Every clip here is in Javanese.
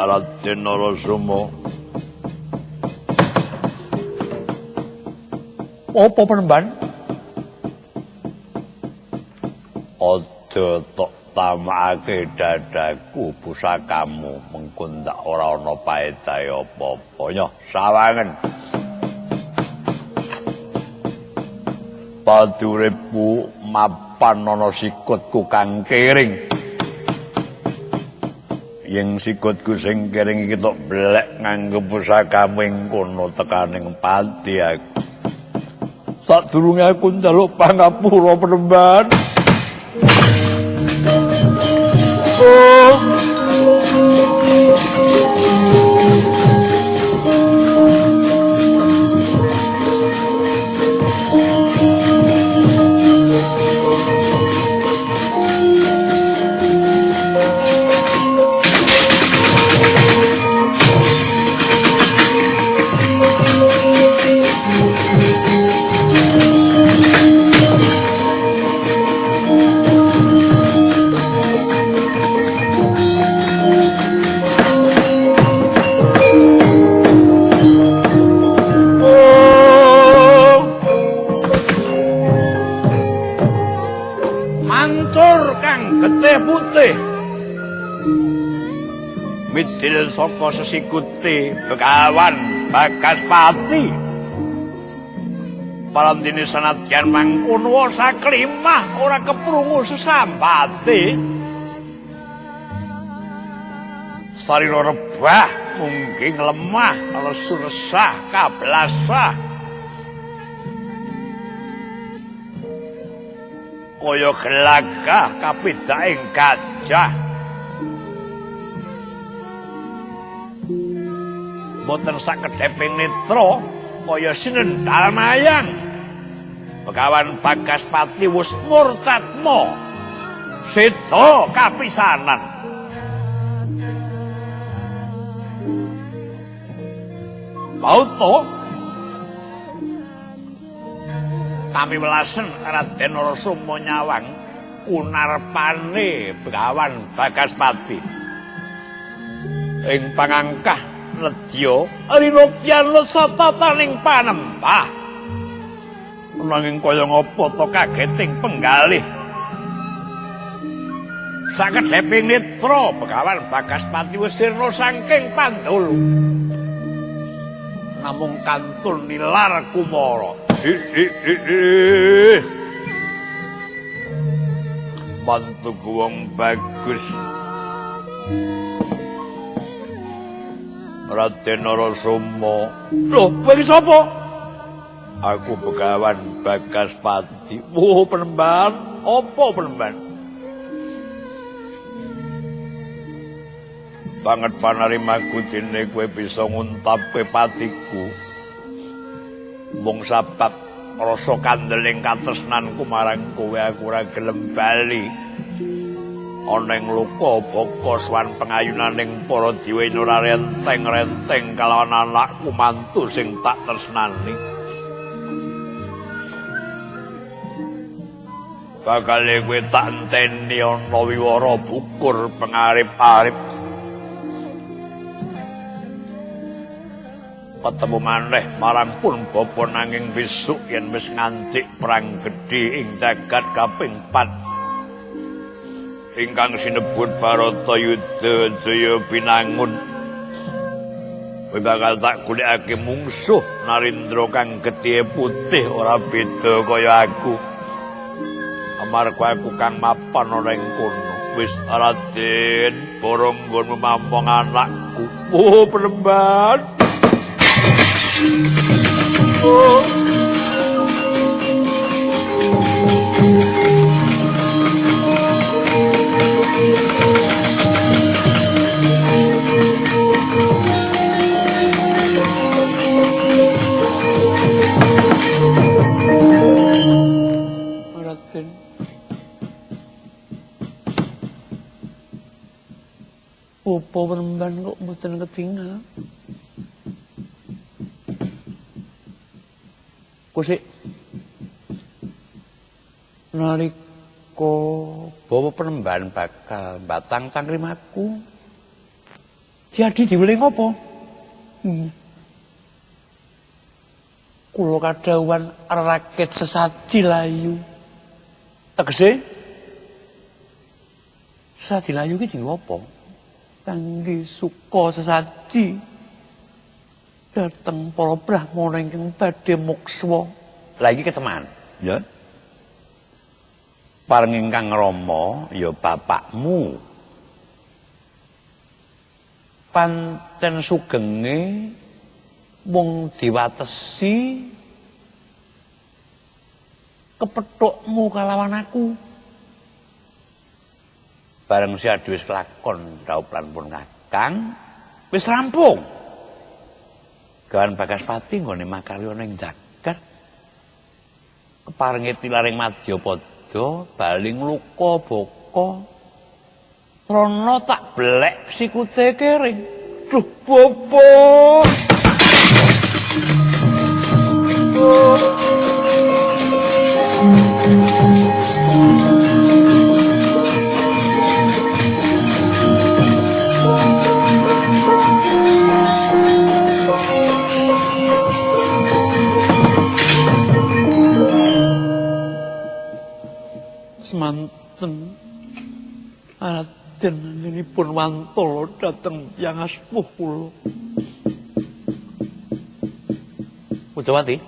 Raden Narasoma. Apa penemban? Aja tok tamakake dadaku pusakamu mengko ndak ora ana paedahe apa-apa nyoh sawangen. Paduripku mapan ana sikutku kang kering. Yen sikutku sing kering iki tok blek nganggo pusakamu ing kono tekaning pati aku. Sadurunge aku njaluk pangapura penemban. Midil saka sesikuti Begawan Bagaspati. Parandene sanadyan mangkono saklimah ora keprungu sesambate. Sarira rebah mungking lemah lesu resah kablasah. Kaya gelagah kapidaking gajah. Boten sakedheping netra kaya sinendal mayang. Begawan Bagaspati wis murtadma seda kapisanan. Bauta kami welasen Raden Narasoma nyawang kunarpane Begawan Bagaspati ing pangangkah nedya rinopyan satataning panempah nanging kaya ngapa to kageting penggalih sakedheping netra Begawan Bagaspati wis sirna saking Pandulu namung kantun nilar kumara mantu wong bagus Raden Narasoma. Loh, kowe sapa? Aku Begawan Bagaspati. Oh, penemban. Apa penemban? Banget panarimaku dene kowe bisa nguntapke patiku. Mung sabab rasa kandeling katresnanku marang kowe aku ora gelem bali. Ana ing luka baka swan pengayunaning para dewa ora renteng-renteng kalawan anakku mantu sing tak tresnani. Bakal kowe tak enteni ana wiwara bukur pengarip-arip. Ketemu maneh marang pun bapa nanging besuk yen wis ngantik perang gedhe ing jagat kaping 4. Ingkang sinebut Baratayuda Jaya Binangun. Kowe bakal tak golekake mungsuh Narendra kang getih putih ora beda kaya aku. Amarga aku kang mapan ana ing kono. Wis Raden, borong nggonmu mamong anakku. Oh, penemban. Oh. Apa penemban kok mboten ketingal? Kusik nalika bawa penembahan bakal batang cangkrimaku. Jadi diweling apa? Kula kadhawuhan rakit sesaji layu. Tegese sesaji layu ki dienggo apa? Kangge suka sesaji dateng para brahmana ingkang badhe moksa. Lah iki keteman, ya. Pareng ingkang Rama ya bapakmu. Pancen sugenge mung diwatesi kepethukmu kalawan aku. Bareng si Adi wis kelakon dhaup lan pun Kakang wis rampung. Gawan Bagaspati nggone makarya ning jagat. Keparenge tilaring Madyapada bali ngluka baka. Rono tak blek sikute kering. Duh, Bopo. Semanten Raden ninipun wantala dhateng Hyang Aspuh kula. Udawati.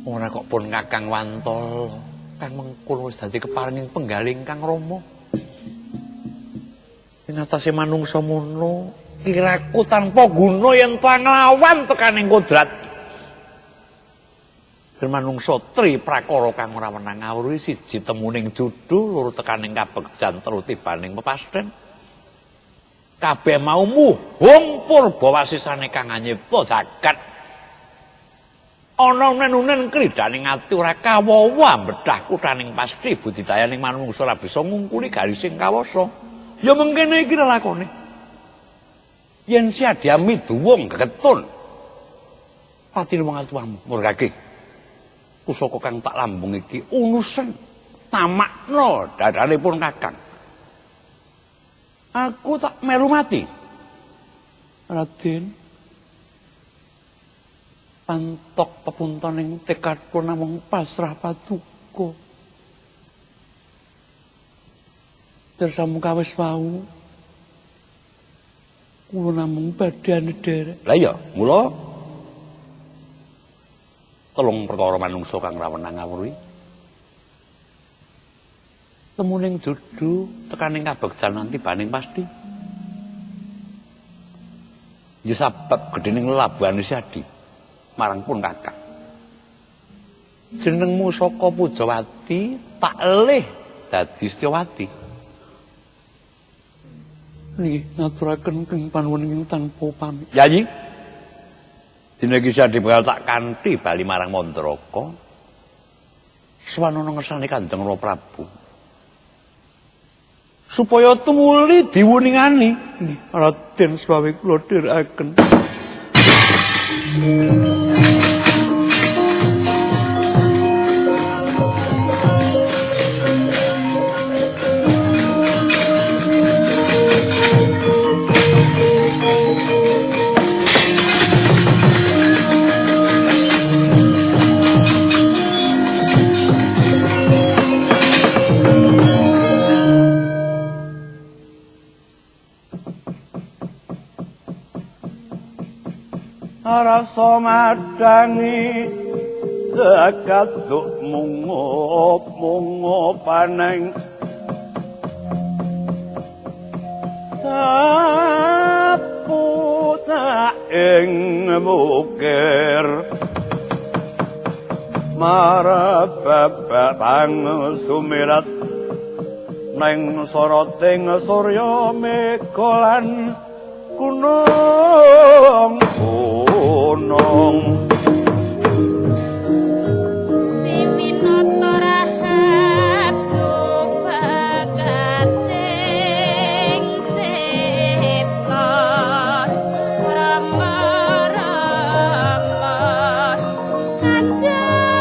Ora kok pun Kakang Wantala, Kang mengkono wis dadi keparenging penggaling Kang Rama. Ing atase manungsa mono, kiraku tanpa guna yen nglawan tekaning kodrat. Manungsa tri prakara kang ora wenang ngawruhi siji temuning judul, loro tekaning kabegjan, telu tibaning pepasthen. Kabeh mau muhung purba wasisane kang anyipta jagat. Ana nenunen kridaning ati ora kawawa mbedhah kuthaning pasti budidayaning manungsa ora bisa ngungkuli garising kawasa. Ya mengkene iki lelakone. Yen si Adyami duwung geketun. Patine wong atuwamu murkake. Pusaka kang tak lambung iki unusen tamakna dadhanipun Kakang. Aku tak melu mati. Raden, pantok pepuntoning tekadku namung pasrah paduka. Dersamu kawis wau, kula namung badhe nederek. Lah iya, mula telung perkara manungsa kang rawenang ngawruhi. Temuning dudu tekaning kabegjanan tibaning pasti. Ya sabab gedhening lelabuhan Adi marang pun Kakang. Jenengmu saka Pujawati tak elih dadi Setyawati. Nggih, ngaturaken keng panuwun tanpa pamit. Yayi. Dina iki Adi bakal tak kanthi bali marang Mandraka. Swanana ngersane Kanjeng Rama Prabu. Supaya tumuli diwuningani. Raden swawi kula dherekaken. Rasa madangi kaduk mungo paneng sapu tak ing bukir marabab pang sumirat neng soroting surya mekolan gunung gunung Siwinoto rahab subagating seta rama-rama sanjang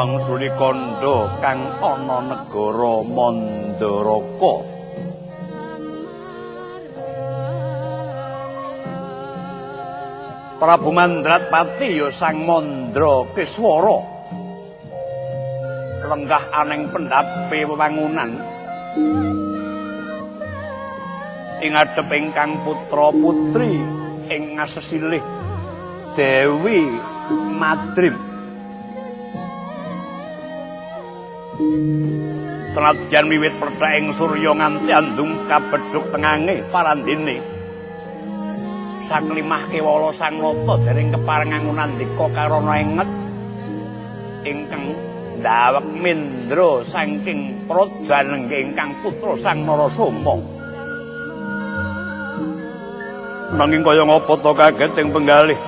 wangsuli kandha kang ana negara Mandaraka. Prabu Mandratpati ya sang Mandra Kiswara lenggah aneng pendhape wewangunan ing ngadhep ingkang putra putri ing ngasesilih Dewi Madrim. Senadyan wiwit pething surya nganti andung kabedhuk tengange parandene saklimah kewala sang nata dereng keparengangunan ndika karana enget ingkang ndawek Mindra saking prajanengge ingkang putra sang Narasoma. Nanging kaya ngapa to kaget ing penggalih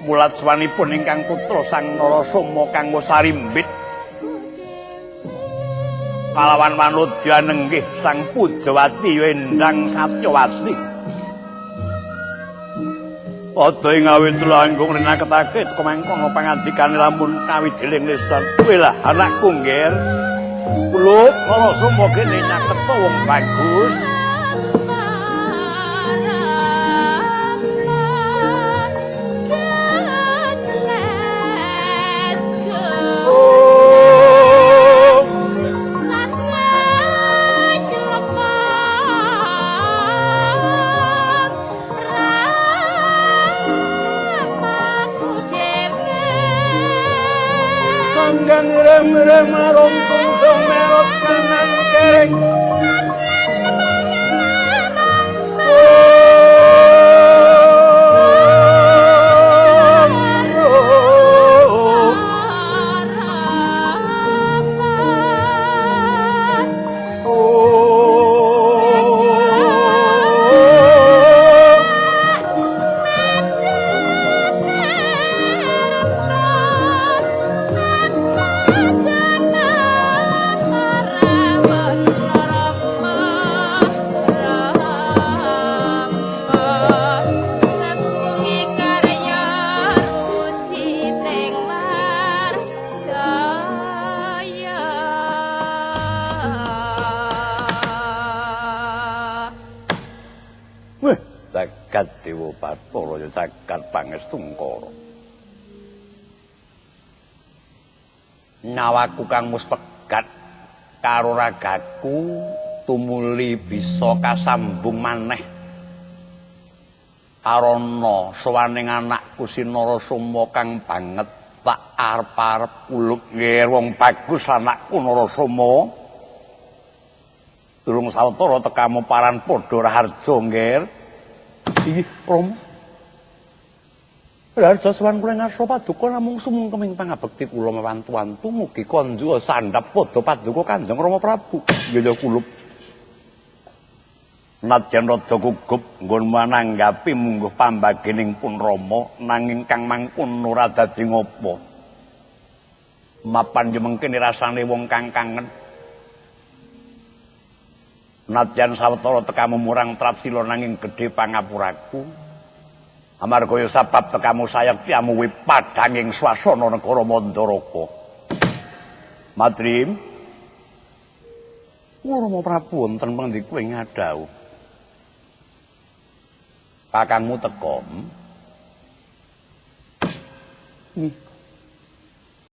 mulat swanipun ingkang putra sang Narasoma kanggo sarimbit kalawan manudya nenggih sang Pujawati Wendang Satyawati. Ada ing awit langkung rinaketake kemangkono pangandikane lamun kawijiling lisan. Kowe lah anakku ngger. Kulo Narasoma kene nyaketa wong bagus. Rem rompung melot kanan kering jagat Dewa Bathara ya jagat Pangestungkara. Nyawaku kang mus pegat karo ragaku tumuli bisa kasambung maneh arana sowaning anakku Sinarasoma kang banget tak arep-arep kuluk nggih wong bagus anakku Narasoma. Durung sawetara tekamu paran padha raharja nggih. Inggih, Rama. Raharja sawan kula ngarsa paduka namung sumung keming pangabekti kula mewantu-wantu mugi konjuk sandhap padha paduka Kanjeng Rama Prabu. Nggih kulup. Nadyan rada gugup nggon mananggapi mungguh pambagening pun Rama nanging kang mangkun ora dadi ngopo. Mapan yo mengkene rasane wong kang kangen. Nadyan sawetara tekamu murang Trapsila nanging gedhe pangapuraku. Amarga ya sebab tekamu sayekti amuwi padhanging swasana negara Mandaraka. Madrim. Rama Prabu wonten pangandika ing ngadhau. Kakangmu teka.